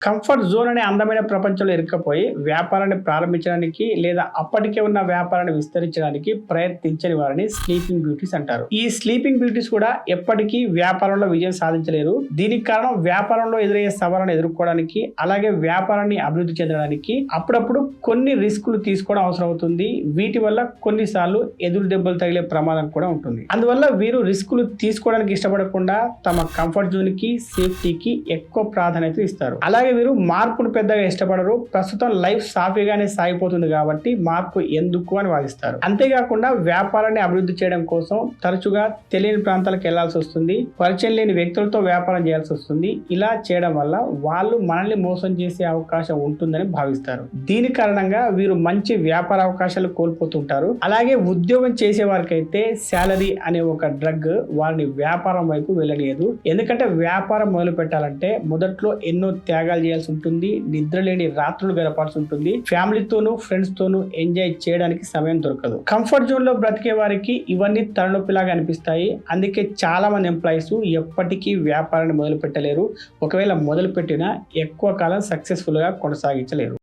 Comfort zone అనే అందమైన ప్రపంచంలో ఇరుక్కపోయి వ్యాపారాన్ని ప్రారంభించడానికి లేదా అప్పటికే ఉన్న వ్యాపారాన్ని విస్తరించడానికి ప్రయత్నించని వారిని స్లీపింగ్ బ్యూటీస్ అంటారు. ఈ స్లీపింగ్ బ్యూటీస్ కూడా ఎప్పటికీ వ్యాపారంలో విజయం సాధించలేరు. దీనికి కారణం వ్యాపారంలో ఎదురయ్యే సవాళ్ళను ఎదుర్కోవడానికి, అలాగే వ్యాపారాన్ని అభివృద్ధి చెందడానికి అప్పుడప్పుడు కొన్ని రిస్కులు తీసుకోవడం అవసరం అవుతుంది. వీటి వల్ల కొన్నిసార్లు ఎదురు దెబ్బలు తగిలే ప్రమాదం కూడా ఉంటుంది. అందువల్ల వీరు రిస్కులు తీసుకోవడానికి ఇష్టపడకుండా తమ కంఫర్ట్ జోన్ కి, సేఫ్టీకి ఎక్కువ ప్రాధాన్యత ఇస్తారు. అలాగే వీరు మార్పును పెద్దగా ఇష్టపడరు. ప్రస్తుతం లైఫ్ సాఫీగానే సాగిపోతుంది కాబట్టి మార్పు ఎందుకు అని వాదిస్తారు. అంతేకాకుండా వ్యాపారాన్ని అభివృద్ధి చేయడం కోసం తరచుగా తెలియని ప్రాంతాలకు వెళ్లాల్సి వస్తుంది. పరిచయం లేని వ్యక్తులతో వ్యాపారం చేయాల్సి వస్తుంది. ఇలా చేయడం వల్ల వాళ్ళు మనల్ని మోసం చేసే అవకాశం ఉంటుందని భావిస్తారు. దీని కారణంగా వీరు మంచి వ్యాపార అవకాశాలు కోల్పోతుంటారు. అలాగే ఉద్యోగం చేసే వారికైతే శాలరీ అనే ఒక డ్రగ్ వారిని వ్యాపారం వైపు వెళ్ళలేదు. ఎందుకంటే వ్యాపారం మొదలు పెట్టాలంటే మొదట్లో ఎన్నో త్యాగాలు చేయాల్సి ఉంటుంది. నిద్ర లేని రాత్రులు గడపాల్సి ఉంటుంది. ఫ్యామిలీతోనూ ఫ్రెండ్స్ తోనూ ఎంజాయ్ చేయడానికి సమయం దొరకదు. కంఫర్ట్ జోన్ లో బ్రతికే వారికి ఇవన్నీ తలనొప్పిలాగా అనిపిస్తాయి. అందుకే చాలా మంది ఎంప్లాయీస్ ఎప్పటికీ వ్యాపారాన్ని మొదలు పెట్టలేరు. ఒకవేళ మొదలు పెట్టినా ఎక్కువ కాలం సక్సెస్ఫుల్ గా కొనసాగించలేరు.